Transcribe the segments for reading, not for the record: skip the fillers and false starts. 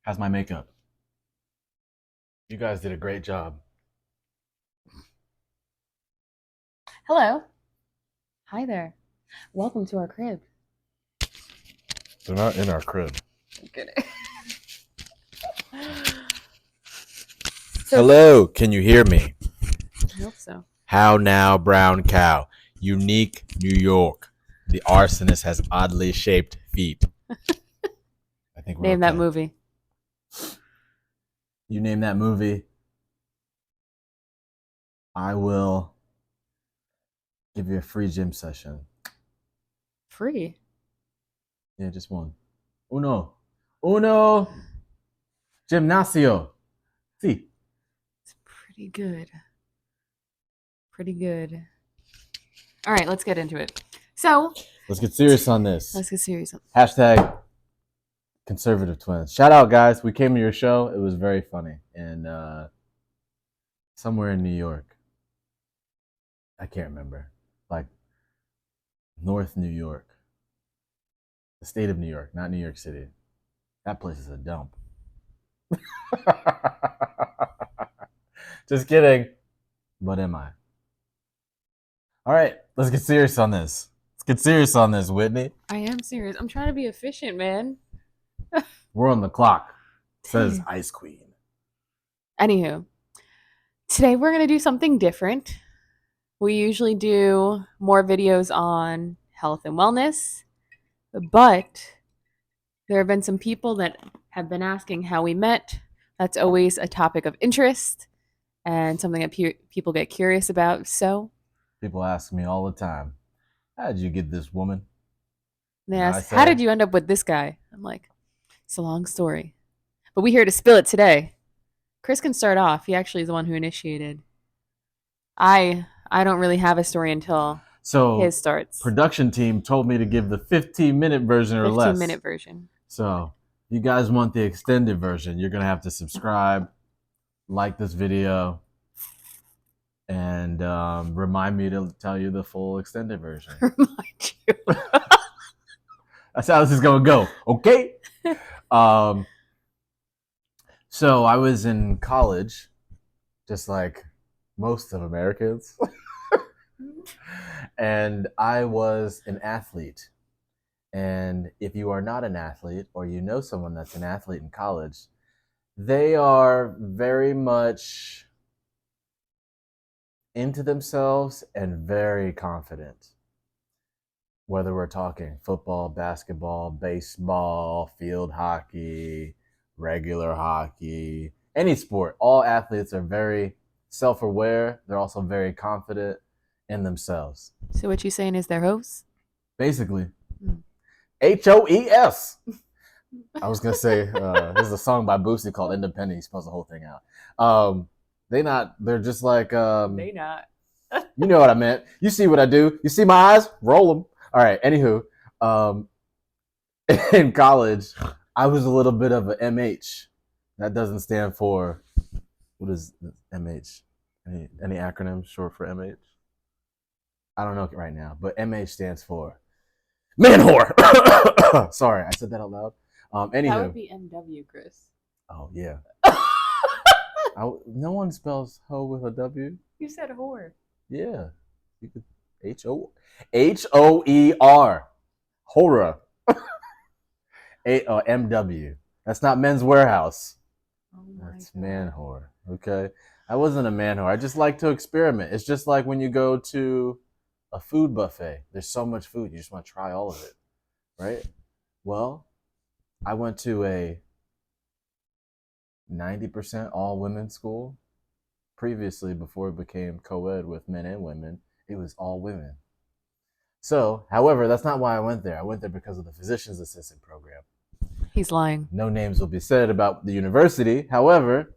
How's my makeup? You guys did a great job. Hello. Hi there. Welcome to our crib. They're not in our crib. Good. Hello, can you hear me? I hope so. How now, brown cow? Unique New York. The arsonist has oddly shaped feet. I think we're Name that okay. movie. You name that movie, I will give you a free gym session. Free. Yeah, just one. Uno. Uno. Gimnasio. See. It's pretty good. Pretty good. All right, let's get into it. So, Let's get serious on this. let's get serious. Hashtag conservative twins. Shout out, guys. We came to your show. It was very funny. And somewhere in New York. I can't remember. Like North New York. The state of New York, not New York City. That place is a dump. Just kidding. But am I? All right, let's get serious on this. Let's get serious on this, Whitney. I am serious. I'm trying to be efficient, man. We're on the clock, says Dang. Ice Queen. Anywho, today we're going to do something different. We usually do more videos on health and wellness, but there have been some people that have been asking how we met. That's always a topic of interest and something that people get curious about. So People ask me all the time, how did you get this woman? they And I ask, how say, did you end up with this guy? I'm like, it's a long story. But we're here to spill it today. Chris can start off. He actually is the one who initiated. I don't really have a story until his so starts. production team told me to give the 15-minute version or 15 less. minute version. So you guys want the extended version, you're going to have to subscribe, like this video, and remind me to tell you the full extended version. Remind you. That's how this is going to go, okay? um, so I was in college, just like most of Americans, and I was an athlete. And if you are not an athlete or you know someone that's an athlete in college, they are very much into themselves and very confident. Whether we're talking football, basketball, baseball, field hockey, regular hockey, any sport, all athletes are very self aware. They're also very confident in themselves. So what you saying is their host? Basically, Mm. HOES. I was gonna say there's a song by Boosie called "Independent." He spells the whole thing out. They're just like They not. you know what I meant. You see what I do. You see my eyes? Roll them. All right. Anywho, um, in college, I was a little bit of a MH. That doesn't stand for what is MH? Any acronym short for MH? I don't know right now, but MH stands for man whore. Sorry, I said that out loud. That Anywho, would be MW, Chris. oh yeah, no one spells hoe with a W. You said whore. Yeah, you could HOER horror. MW. That's not Men's Warehouse. Oh my That's god. man whore. Okay, I wasn't a man whore. I just like to experiment. It's just like when you go to a food buffet. There's so much food, you just want to try all of it, right? Well, I went to a 90% all women school. Previously, before it became co-ed with men and women, it was all women. So, however, that's not why I went there. I went there because of the physician's assistant program. He's lying. No names will be said about the university. However,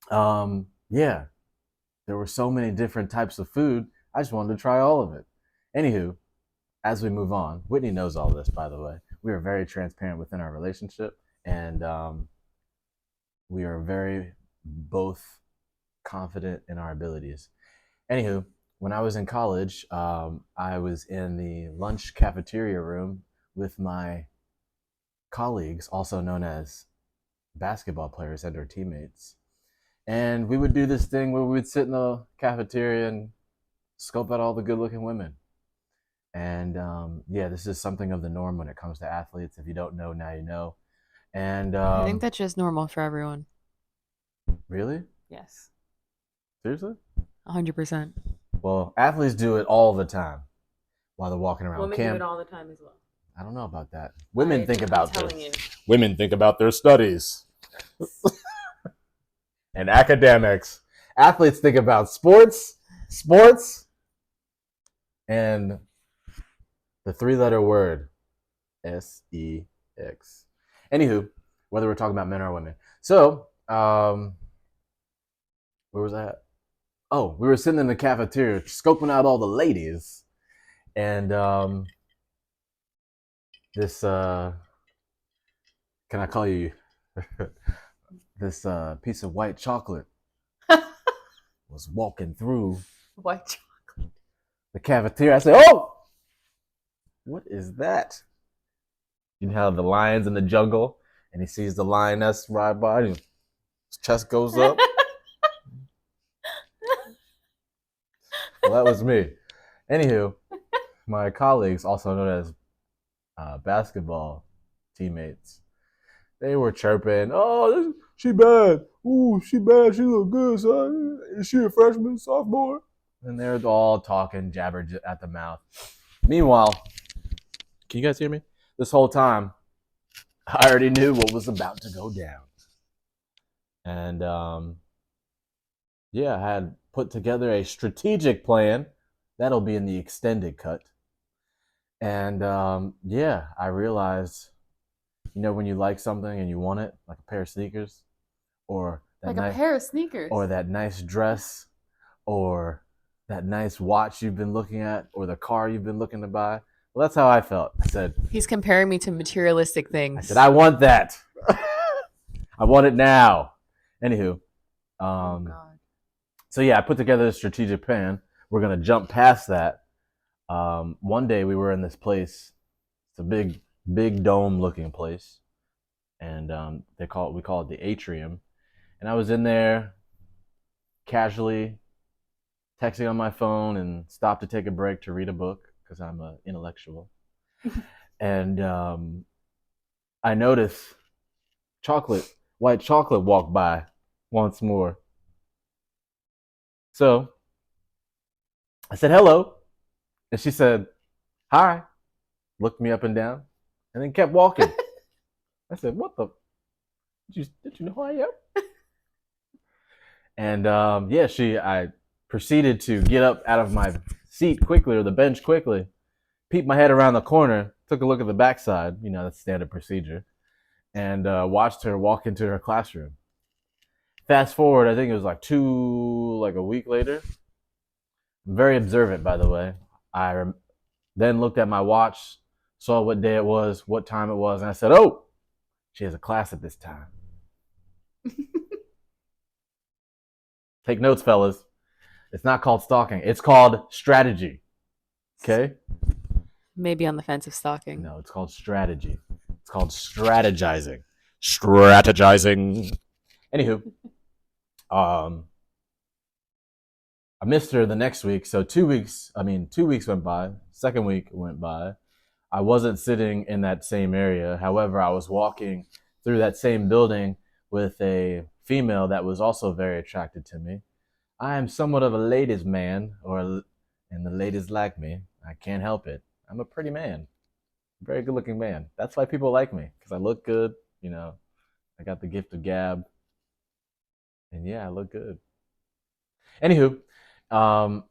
yeah, there were so many different types of food. I just wanted to try all of it. Anywho, as we move on, Whitney knows all this, by the way. We are very transparent within our relationship, and we are very both confident in our abilities. Anywho, when I was in college, I was in the lunch cafeteria room with my colleagues, also known as basketball players and our teammates. And we would do this thing where we would sit in the cafeteria and scope out all the good looking women. And yeah, this is something of the norm when it comes to athletes. If you don't know, now you know. And I think that's just normal for everyone. really? Yes. Seriously? 100%. Well, athletes do it all the time while they're walking around Women do it all the time as well. I don't know about that. Women think I'm about telling this. you. Women think about their studies and academics. Athletes think about sports, and the three-letter word sex. Anywho, whether we're talking about men or women. So, where was that? Oh, we were sitting in the cafeteria scoping out all the ladies, and this can I call you this piece of white chocolate was walking through White chocolate. the cafeteria. I said, "Oh, what is that?" You have the lions in the jungle, and he sees the lioness ride by, and his chest goes up. Well, that was me. Anywho, my colleagues, also known as basketball teammates, they were chirping, "Oh, she bad. Ooh, she bad. She look good, son. Is she a freshman, sophomore?" And they're all talking, jabber at the mouth. Meanwhile, can you guys hear me? This whole time, I already knew what was about to go down. And yeah, I had put together a strategic plan. That'll be in the extended cut. And yeah, I realized, when you like something and you want it, like a pair of sneakers, or that Like a pair of sneakers. or that nice dress, or that nice watch you've been looking at, or the car you've been looking to buy. Well, that's how I felt. I said, He's comparing me to materialistic things. I said, I want that. I want it now. Anywho, Oh, God. so yeah, I put together a strategic plan. We're gonna jump past that. One day we were in this place. It's a big dome-looking place, and we call it the atrium. And I was in there casually texting on my phone and stopped to take a break to read a book because I'm an intellectual. And I noticed white chocolate walk by once more. So I said hello, and she said hi, looked me up and down, and then kept walking. I said, "What the? Did you know who I am?" And yeah, I proceeded to get up out of my seat quickly, or the bench quickly, peeped my head around the corner, took a look at the backside, that's standard procedure, and watched her walk into her classroom. Fast forward, I think it was like a week later. I'm very observant, by the way. I then looked at my watch, saw what day it was, what time it was, and I said, "Oh, she has a class at this time." Take notes, fellas. It's not called stalking. It's called strategy. Okay? Maybe on the fence of stalking. No, it's called strategy. It's called strategizing. Strategizing. Anywho, I missed her the next week. So 2 weeks went by. Second week went by. I wasn't sitting in that same area. However, I was walking through that same building with a female that was also very attracted to me. I am somewhat of a ladies' man, and the ladies like me. I can't help it. I'm a pretty man, very good-looking man. That's why people like me, because I look good. I got the gift of gab, and yeah, I look good. Anywho, um,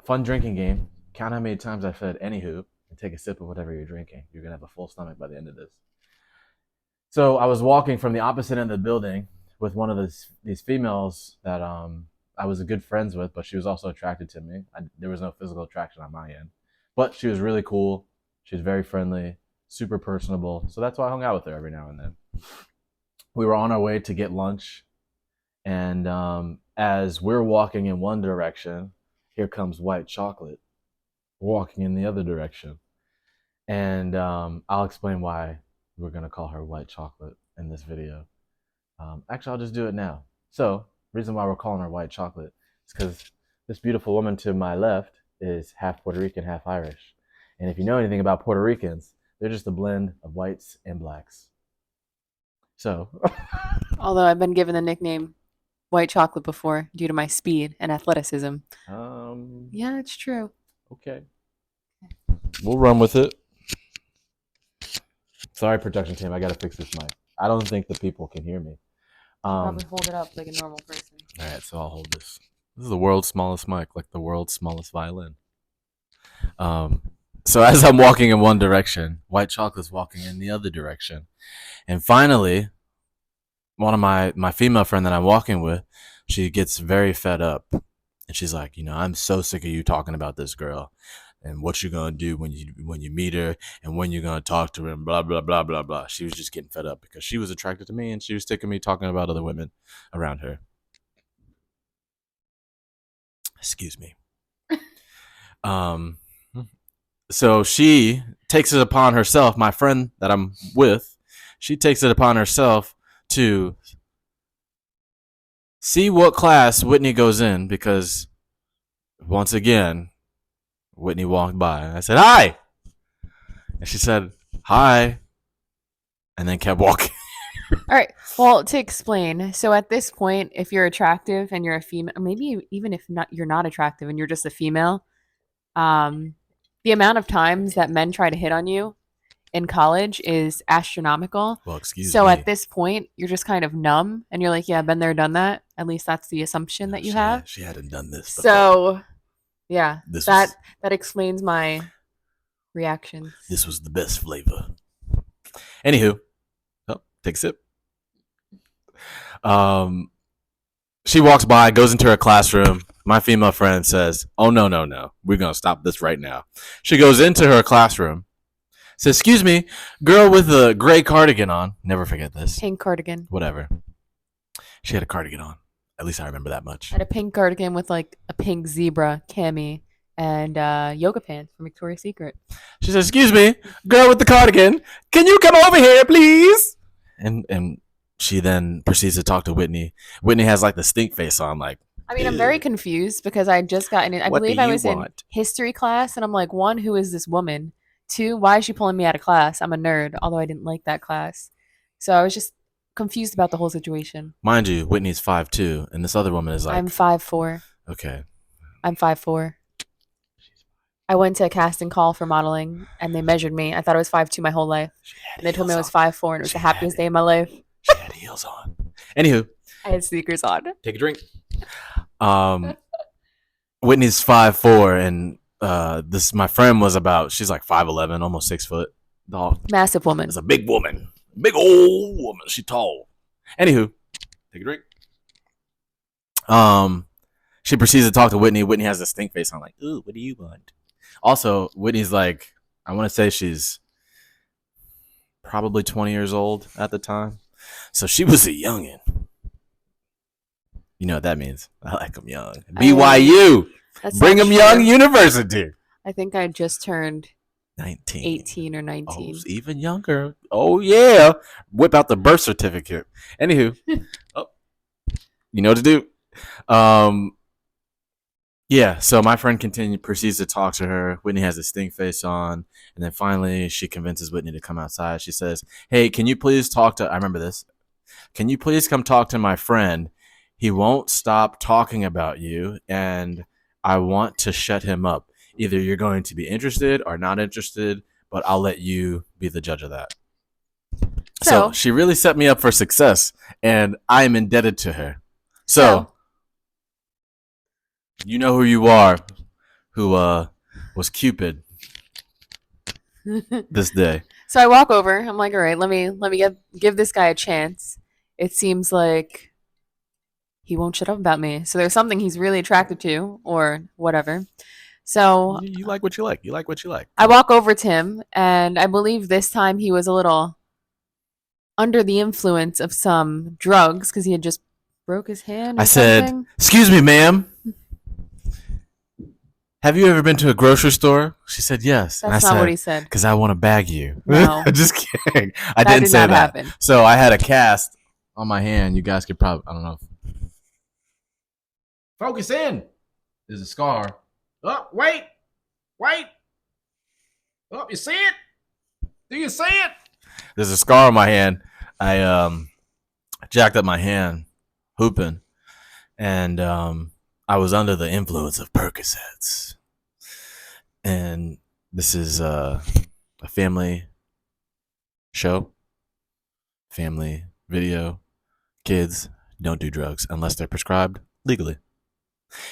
fun drinking game. Count how many times I said "anywho" and take a sip of whatever you're drinking. You're gonna have a full stomach by the end of this. So I was walking from the opposite end of the building with one of these females that I was good friends with, but she was also attracted to me. There was no physical attraction on my end, but she was really cool. She was very friendly, super personable. So that's why I hung out with her every now and then. We were on our way to get lunch, and as we're walking in one direction, here comes white chocolate walking in the other direction. And I'll explain why we're going to call her white chocolate in this video. Actually, I'll just do it now. So, reason why we're calling her white chocolate is because this beautiful woman to my left is half Puerto Rican, half Irish. And if you know anything about Puerto Ricans, they're just a blend of whites and blacks. So, Although I've been given the nickname white chocolate before due to my speed and athleticism. Yeah, it's true. Okay. We'll run with it. Sorry, production team. I got to fix this mic. I don't think the people can hear me. Probably hold it up like a normal person. All right, so I'll hold this. This is the world's smallest mic, like the world's smallest violin. So as I'm walking in one direction, white chocolate's walking in the other direction. And finally, one of my female friend that I'm walking with, she gets very fed up. And she's like, I'm so sick of you talking about this girl and what you're going to do when you meet her and when you're going to talk to her and blah, blah, blah, blah, blah. She was just getting fed up because she was attracted to me and she was sick of me talking about other women around her. Excuse me. So she takes it upon herself, my friend that I'm with, she takes it upon herself to see what class Whitney goes in because once again, Whitney walked by. I said, "Hi." And she said, "Hi." And then kept walking. All right. Well, to explain, so at this point, if you're attractive and you're a female, maybe even if not, you're not attractive and you're just a female, the amount of times that men try to hit on you in college is astronomical. Well, excuse me. So at this point, you're just kind of numb and you're like, yeah, been there, done that. At least that's the assumption that you have. She hadn't done this before. So, yeah, that explains my reactions. This was the best flavor. Anywho, take a sip. She walks by, goes into her classroom. My female friend says, "Oh, no. We're going to stop this right now." She goes into her classroom, says, "Excuse me, girl with a gray cardigan on." Never forget this. Pink cardigan. Whatever. She had a cardigan on. At least I remember that much. I had a pink cardigan with like a pink zebra cami and yoga pants from Victoria's Secret. She says, "Excuse me, girl with the cardigan, can you come over here, please?" And she then proceeds to talk to Whitney. Whitney has like the stink face on, like. I mean, I'm very confused because I just got in it. I believe I was in history class, and I'm like, one, who is this woman? Two, why is she pulling me out of class? I'm a nerd, although I didn't like that class. So I was just confused about the whole situation. Mind you, Whitney's 5'2", and this other woman is like. I'm 5'4". Okay. I'm 5'4". I went to a casting call for modeling, and they measured me. I thought I was 5'2" my whole life. And they told me I was 5'4", and it was the happiest day of my life. She had heels on. Anywho. I had sneakers on. Take a drink. Whitney's 5'4", and this my friend was about. She's like 5'11", almost 6 foot. Dog. Massive woman. It's a big woman. Big old woman. She tall. Anywho. Take a drink. She proceeds to talk to Whitney. Whitney has a stink face on, like, "Ooh, what do you want?" Also, Whitney's like, I want to say she's probably 20 years old at the time. So she was a youngin'. You know what that means. I like them young. BYU. Bring them young university. I think I just turned 19. 18 or 19. Oh, even younger. Oh, yeah. Whip out the birth certificate. Anywho. You know what to do. Yeah, so my friend proceeds to talk to her. Whitney has a stink face on. And then finally, she convinces Whitney to come outside. She says, "Hey, can you please talk to," I remember this. "Can you please come talk to my friend? He won't stop talking about you, and I want to shut him up. Either you're going to be interested or not interested, but I'll let you be the judge of that." So she really set me up for success, and I am indebted to her. So you know who you are, who was Cupid this day. So I walk over. I'm like, all right, let me give this guy a chance. It seems like he won't shut up about me. So there's something he's really attracted to or whatever. So you like what you like. You like what you like. I walk over to him, and I believe this time he was a little under the influence of some drugs because he had just broke his hand. I said, "Excuse me, ma'am. have you ever been to a grocery store? She said, yes. That's not what he said. Because I want to bag you. No. Just kidding. I That didn't did say not that. happen. So I had a cast on my hand. You guys could probably, I don't know. Focus in. There's a scar. Oh, wait. Oh, you see it? Do you see it? There's a scar on my hand. I jacked up my hand hooping, and I was under the influence of Percocets. And this is a family show, family video. Kids don't do drugs unless they're prescribed legally.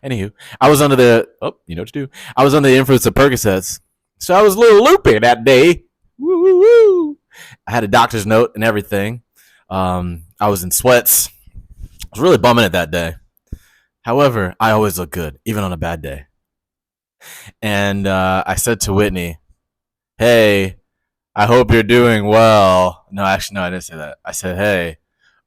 Anywho, I was under the you know what to do. I was under the influence of Percocets, so I was a little loopy that day. Woo woo woo! I had a doctor's note and everything. I was in sweats. I was really bumming it that day. However, I always look good, even on a bad day. And I said to Whitney, "Hey, I hope you're doing well." No, actually, no, I didn't say that. I said, "Hey,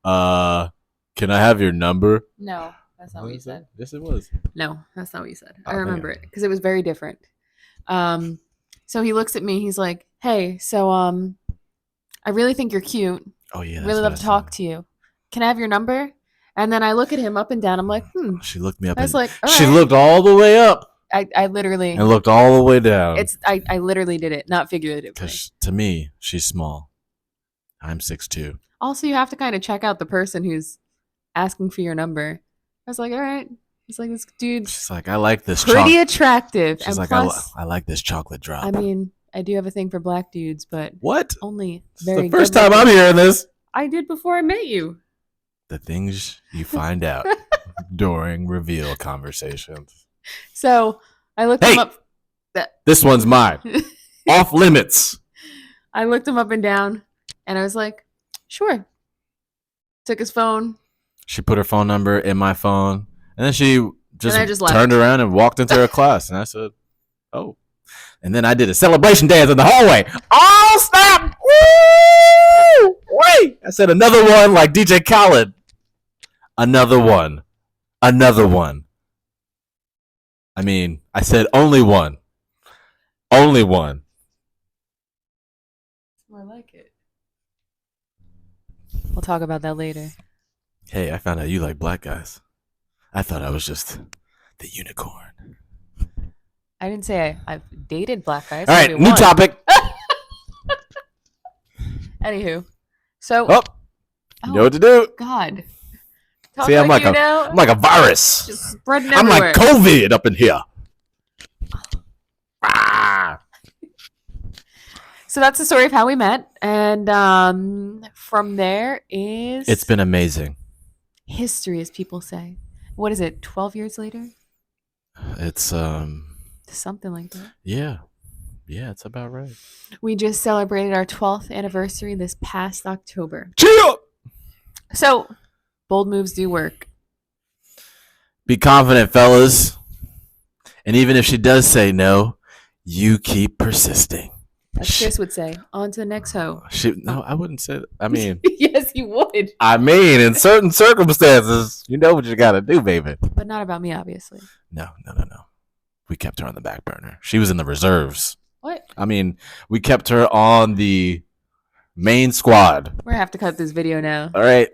can I have your number?" No, that's not what you said. Yes, it was. No, that's not what you said. I Oh, remember man. it because it was very different. So he looks at me. He's like, "Hey, so I really think you're cute. Oh yeah, Really love to talk to you. Can I have your number?" And then I look at him up and down. I'm like, She looked me up. I was like, all she right. looked all the way up I literally and looked all the way down. I literally did it, not figuratively. Because to me, she's small. I'm 6'2". Also, you have to kind of check out the person who's asking for your number. I was like, all right. He's like, this dude's She's like, I like this. pretty attractive. She's and like, plus, I like this chocolate drop. I mean, I do have a thing for black dudes, but what? only This very is the first good time I'm looking. hearing this. I did before I met you. The things you find out during reveal conversations. So I looked him up. This one's mine. Off limits. I looked him up and down, and I was like, sure. Took his phone. She put her phone number in my phone, and then she just left. turned around and walked into her class. And I said, oh. And then I did a celebration dance in the hallway. Oh, snap! Woo! Wait! I said another one like DJ Khaled. Another one. Another one. I mean, I said only one. Only one. More like it. We'll talk about that later. Hey, I found out you like black guys. I thought I was just the unicorn. I didn't say I've dated black guys. All right, Maybe new one. topic. Anywho, so Oh, you know what to do. God, talk See, I'm like a virus. just spreading I'm everywhere. like COVID up in here. Ah. So that's the story of how we met, and from there is It's been amazing. history, as people say. What is it? 12 years later? It's Something like that. yeah, it's about right. We just celebrated our 12th anniversary this past October. Chill. So, bold moves do work. Be confident, fellas. And even if she does say no, you keep persisting. As Chris would say, on to the next hoe. No, I wouldn't say that. I mean, Yes, you would. I mean, in certain circumstances, you know what you gotta do, baby. But not about me, obviously. No. We kept her on the back burner. She was in the reserves. What? I mean, we kept her on the main squad. We're going to have to cut this video now. All right.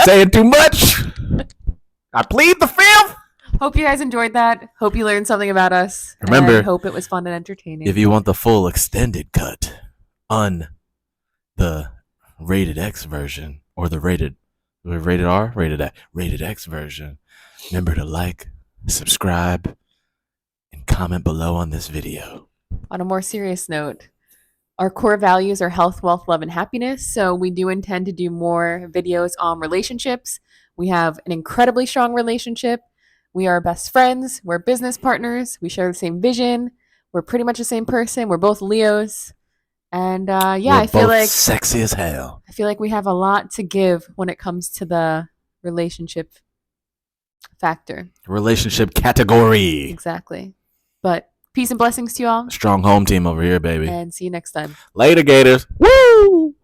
Saying too much. I plead the fifth. Hope you guys enjoyed that. Hope you learned something about us. Remember, and hope it was fun and entertaining. If you want the full extended cut on the rated X version or the rated R, rated X version, remember to like, subscribe, and comment below on this video. On a more serious note, our core values are health, wealth, love, and happiness. So we do intend to do more videos on relationships. We have an incredibly strong relationship. We are best friends. We're business partners. We share the same vision. We're pretty much the same person. We're both Leos. And I feel both like sexy as hell. I feel like we have a lot to give when it comes to the relationship factor. Relationship category. Exactly. But peace and blessings to you all. Strong home team over here, baby. And see you next time. Later, Gators. Woo!